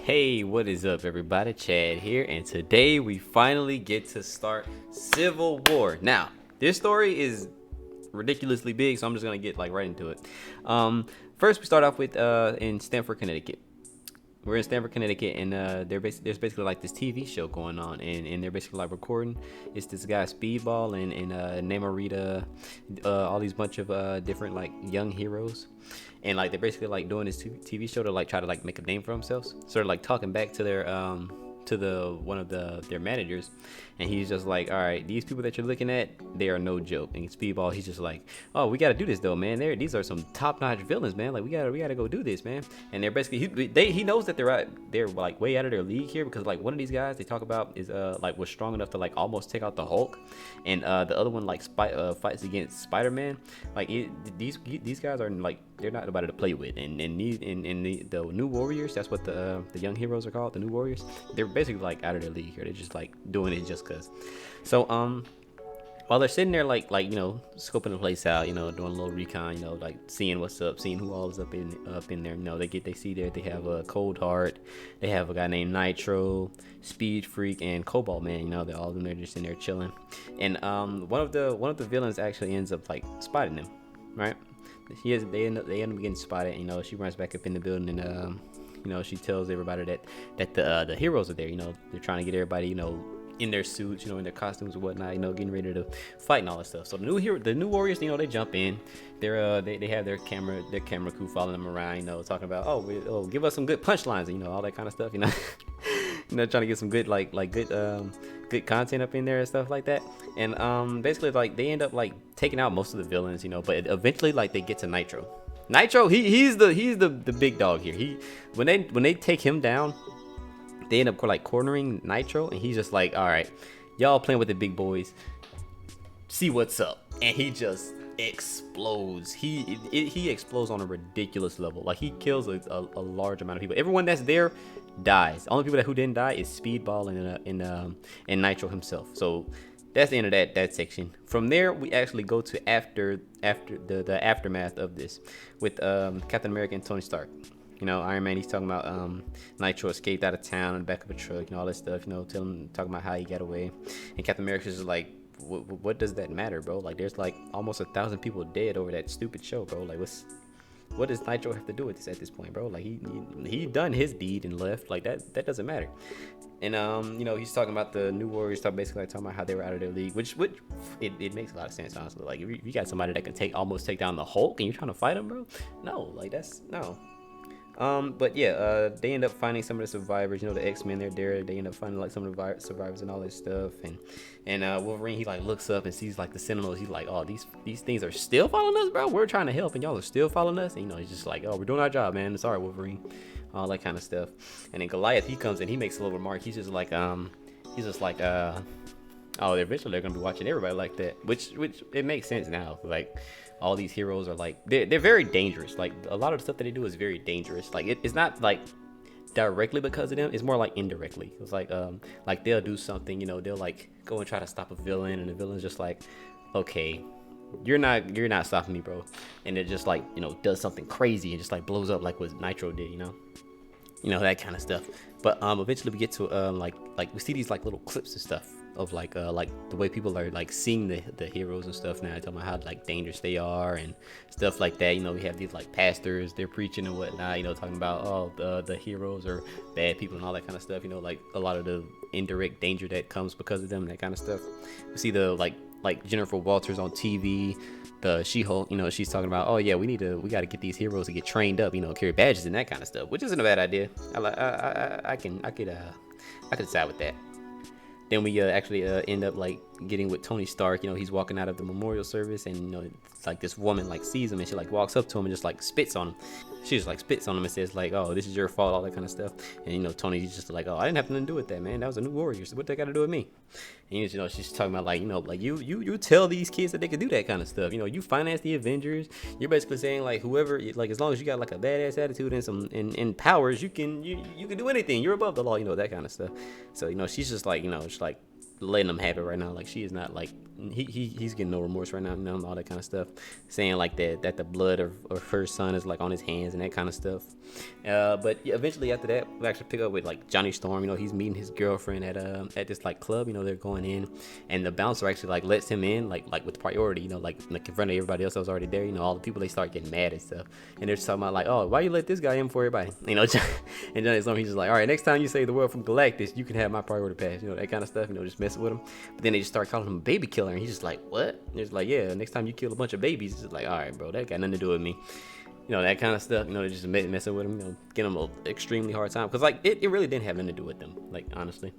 Hey, what is up, everybody? Chad here, and today we finally get to start Civil War. Now, this story is ridiculously big, so I'm just gonna get right into it. First, we start off with in Stamford, Connecticut. We're in Stamford, Connecticut, and there's basically like this TV show going on, and they're basically like recording. It's this guy Speedball and Namorita, all these bunch of different like young heroes, and like they're basically like doing this TV show to like try to like make a name for themselves. Sort of like talking back to their to the one of their managers, and he's just like, all right, these people that you're looking at, they are no joke. And Speedball, he's just like, oh, we got to do this though, man. These are some top-notch villains, man. Like we gotta go do this, man. And they're basically he knows that they're like way out of their league here, because like one of these guys they talk about is like was strong enough to like almost take out the Hulk, and the other one like fights against Spider-Man. Like these guys are like, they're not nobody to play with. And the New Warriors, that's what the young heroes are called, the New Warriors. They're basically like out of their league here. They're just like doing it just cause. So while they're sitting there like scoping the place out, doing a little recon, like seeing what's up, seeing who all is up in there. They see there they have a Cold Heart, they have a guy named Nitro, Speed Freak, and Cobalt Man. They're all of them. They're just in there chilling, and one of the villains actually ends up like spotting them, right? They end up getting spotted. She runs back up in the building, and she tells everybody that the heroes are there. They're trying to get everybody in their suits, in their costumes and whatnot, getting ready to fight and all that stuff. So the new warriors, they jump in. They have their camera crew following them around, talking about, give us some good punchlines, all that kind of stuff, trying to get some good good content up in there and stuff like that. And basically like they end up like taking out most of the villains, but eventually like they get to Nitro. He's the big dog here. When they take him down, they end up like cornering Nitro, and he's just like, all right, y'all playing with the big boys, see what's up. And he just explodes. He explodes on a ridiculous level. Like he kills a large amount of people. Everyone that's there dies. The only people who didn't die is Speedball and Nitro himself. So that's the end of that section. From there, we actually go to after the aftermath of this with Captain America and Tony Stark. Iron Man, he's talking about Nitro escaped out of town in the back of a truck, all that stuff, talking about how he got away. And Captain America's just like, what does that matter, bro? Like, there's like almost 1,000 people dead over that stupid show, bro. Like, what does Nitro have to do with this at this point, bro? Like, he done his deed and left. Like, that doesn't matter. And he's talking about the New Warriors, basically like talking about how they were out of their league, which it makes a lot of sense, honestly. Like, if you got somebody that can almost take down the Hulk and you're trying to fight him, bro, no, like that's no. But yeah, they end up finding some of the survivors. The X-Men, they're there. They end up finding like some of the survivors and all this stuff. And Wolverine, he like looks up and sees like the Sentinels. He's like, oh, these things are still following us, bro. We're trying to help, and y'all are still following us. And he's just like, oh, we're doing our job, man. It's all right, Wolverine. All that kind of stuff. And then Goliath, he comes and he makes a little remark. He's just like, oh, eventually they're gonna be watching everybody like that. Which it makes sense now. Like, all these heroes are like, they're very dangerous. Like, a lot of the stuff that they do is very dangerous. Like, it's not like directly because of them. It's more like indirectly. It's like they'll do something, they'll like go and try to stop a villain, and the villain's just like, okay, you're not stopping me, bro. And it just like, does something crazy and just like blows up like what Nitro did, that kind of stuff. But eventually we get to like we see these like little clips and stuff of like the way people are like seeing the heroes and stuff now, talking about how like dangerous they are and stuff like that. We have these like pastors, they're preaching and whatnot, talking about the heroes are bad people and all that kind of stuff, like a lot of the indirect danger that comes because of them and that kind of stuff. We see the like Jennifer Walters on TV, the She-Hulk, she's talking about, oh yeah, we got to get these heroes to get trained up, carry badges and that kind of stuff, which isn't a bad idea. I could side with that. Then we actually end up like getting with Tony Stark. He's walking out of the memorial service, and it's like this woman like sees him, and she like walks up to him and just like spits on him. She just like spits on him and says like, oh, this is your fault, all that kind of stuff. And Tony's just like, oh, I didn't have nothing to do with that, man. That was a New Warrior. So what that got to do with me? And she's talking about like, you tell these kids that they can do that kind of stuff. You finance the Avengers. You're basically saying like, whoever, like, as long as you got like a badass attitude and some and powers, you can do anything. You're above the law, that kind of stuff. So she's just like, she's like, letting him have it right now. Like she is not like he's getting no remorse right now, and all that kind of stuff, saying like that the blood of her son is like on his hands and that kind of stuff. But yeah, eventually after that, we actually pick up with like Johnny Storm. You know, he's meeting his girlfriend at this like club. You know, they're going in, and the bouncer actually like lets him in like with priority. You know, like in front of everybody else that was already there. You know, all the people, they start getting mad and stuff, and they're just talking about like, oh, why you let this guy in for everybody? You know, and Johnny Storm, he's just like, all right, next time you save the world from Galactus, you can have my priority pass. You know, that kind of stuff. You know, just messing with him. But then they just start calling him a baby killer, and he's just like, what? And it's like, yeah, next time you kill a bunch of babies, it's like, all right, bro, that got nothing to do with me. You know, that kind of stuff. You know, they're just messing with him. You know, getting him an extremely hard time, because like it really didn't have nothing to do with them. Like honestly.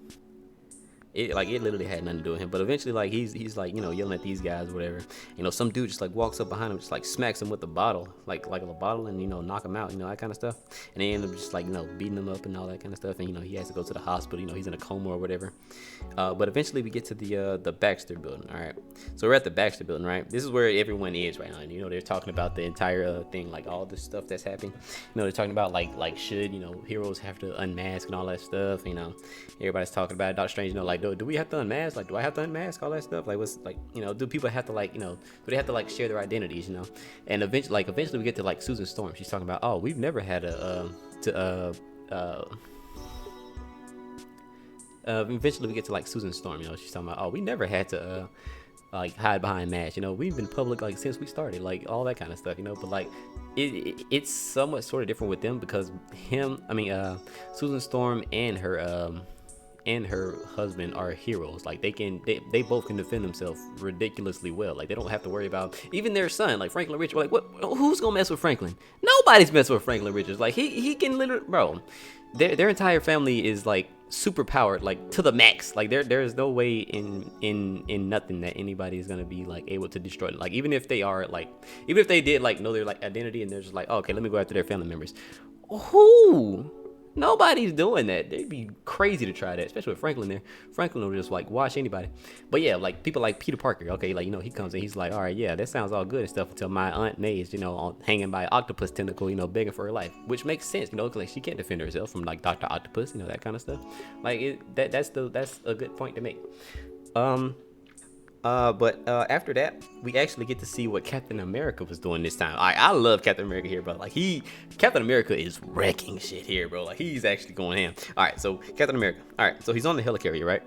It literally had nothing to do with him. But eventually, like he's like, you know, yelling at these guys or whatever. You know, some dude just like walks up behind him, just like smacks him with the bottle, like a bottle, and you know, knock him out, you know, that kind of stuff. And they end up just like, you know, beating him up and all that kind of stuff. And you know, he has to go to the hospital. You know, he's in a coma or whatever. But eventually, we get to the Baxter building. All right, so we're at the Baxter building, right? This is where everyone is right now. And you know, they're talking about the entire thing, like all this stuff that's happening. You know, they're talking about like should, you know, heroes have to unmask and all that stuff. You know, everybody's talking about it. Doctor Strange, you know, like do we have to unmask? Like, do I have to unmask all that stuff? Like, what's like, you know, do people have to like, you know, do they have to like share their identities, you know? And eventually we get to like Susan Storm. She's talking about, oh, we've never had eventually we get to like Susan Storm. You know, she's talking about, oh, we never had to like hide behind masks. You know, we've been public like since we started, like all that kind of stuff. You know, but like it's somewhat sort of different with them because Susan Storm and her husband are heroes. Like they both can defend themselves ridiculously well. Like they don't have to worry about even their son, like Franklin Richards. Like who's gonna mess with Franklin? Nobody's messing with Franklin Richards. Like he can literally, bro. Their entire family is like super powered, like to the max. Like there is no way in nothing that anybody is gonna be like able to destroy them. Like even if they did like know their like identity and they're just like, oh, okay, let me go after their family members. Who? Nobody's doing that. They'd be crazy to try that, especially with Franklin there. Franklin will just like watch anybody. But yeah, like people like Peter Parker, okay, like, you know, he comes in, he's like, all right, yeah, that sounds all good and stuff until my Aunt May is, you know, hanging by an octopus tentacle, you know, begging for her life, which makes sense, you know, cause like she can't defend herself from like Dr. Octopus, you know, that kind of stuff. Like that's a good point to make. But after that, we actually get to see what Captain America was doing this time. I love Captain America here, bro. Like Captain America is wrecking shit here, bro. Like he's actually going ham. All right, so Captain America. All right, so he's on the helicarrier, right?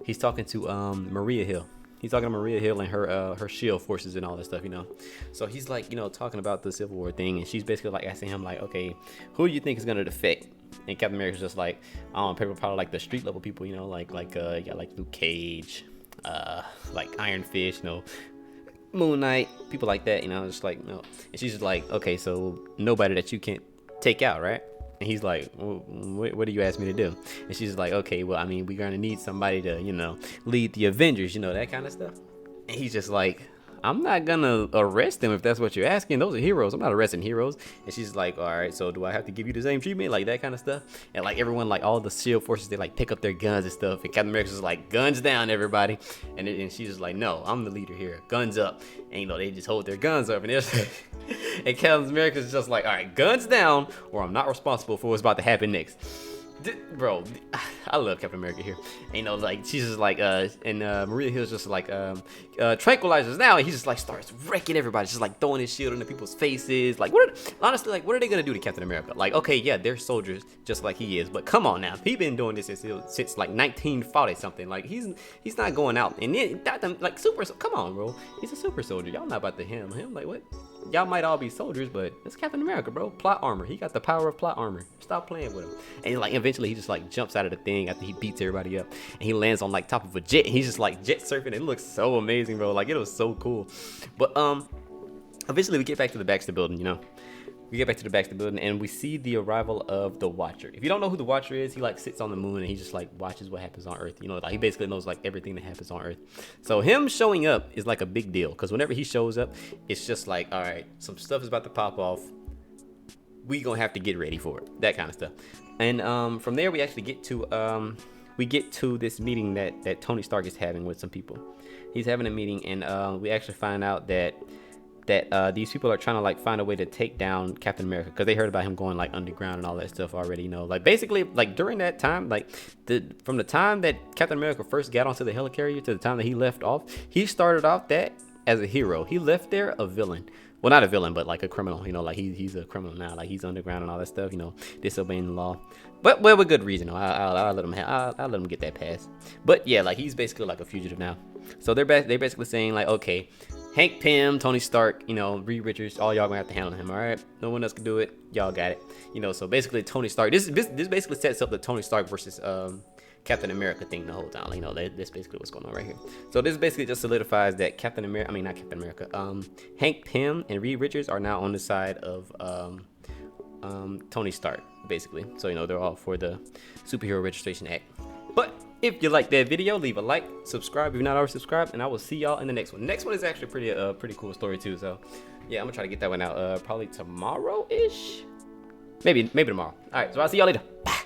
He's talking to Maria Hill. He's talking to Maria Hill and her shield forces and all that stuff, you know. So he's like, you know, talking about the Civil War thing, and she's basically like asking him like, okay, who do you think is gonna defect? And Captain America's just like, people probably like the street level people, you know, like you got like Luke Cage, like Iron Fist, you know, Moon Knight, people like that, you know. Just like, no. And she's just like, okay, so nobody that you can't take out, right? And he's like, well, what do you ask me to do? And she's like, okay, well, I mean, we're gonna need somebody to, you know, lead the Avengers, you know, that kind of stuff. And he's just like, I'm not gonna arrest them if that's what you're asking. Those are heroes. I'm not arresting heroes. And she's like, all right, so do I have to give you the same treatment? Like that kind of stuff. And like everyone, like all the shield forces, they like pick up their guns and stuff. And Captain America's just like, guns down, everybody. And she's just like, no, I'm the leader here. Guns up. And you know, they just hold their guns up. And and Captain America's just like, all right, guns down, or I'm not responsible for what's about to happen next. Bro, I love Captain America here. And, you know, like she's just like Maria Hill's just like tranquilizers now, and he just like starts wrecking everybody, just like throwing his shield into people's faces. Like honestly, what are they gonna do to Captain America? Like, okay, yeah, they're soldiers just like he is, but come on now, he's been doing this since like 1940 something. Like he's not going out and then like super. Come on, bro, he's a super soldier. Y'all not about to him like what? Y'all might all be soldiers, but it's Captain America, bro. Plot armor. He got the power of plot armor. Stop playing with him. And like eventually he just like jumps out of the thing after he beats everybody up, and he lands on like top of a jet. He's just like jet surfing. It looks so amazing, bro. Like it was so cool. But eventually we get back to the Baxter building, you know. We get back to the Baxter building and we see the arrival of the Watcher. If you don't know who the Watcher is, he like sits on the moon and he just like watches what happens on Earth. You know, like he basically knows like everything that happens on Earth. So him showing up is like a big deal because whenever he shows up, it's just like, all right, some stuff is about to pop off. We gonna have to get ready for it. That kind of stuff. And from there we actually get to this meeting that Tony Stark is having with some people. He's having a meeting and we actually find out that that these people are trying to like find a way to take down Captain America because they heard about him going like underground and all that stuff already. You know, like basically like during that time, like from the time that Captain America first got onto the helicarrier to the time that he left off, he started off that as a hero. He left there a villain. Well, not a villain, but like a criminal. You know, like he's a criminal now. Like he's underground and all that stuff. You know, disobeying the law, but well, with good reason. I'll let him I'll let him get that pass. But yeah, like he's basically like a fugitive now. So they're basically saying like, okay, Hank Pym, Tony Stark, you know, Reed Richards, all y'all gonna have to handle him. All right, no one else can do it. Y'all got it. You know, so basically Tony Stark. This basically sets up the Tony Stark versus Captain America thing the whole time. You know, that's basically what's going on right here. So this basically just solidifies that Captain America, I mean not Captain America, Hank Pym and Reed Richards are now on the side of Tony Stark, basically. So you know they're all for the Superhero Registration Act. But if you like that video, leave a like, subscribe if you're not already subscribed, and I will see y'all in the next one. The next one is actually pretty cool story too. So yeah, I'm gonna try to get that one out probably tomorrow-ish. Maybe tomorrow. All right, so I'll see y'all later. Bye.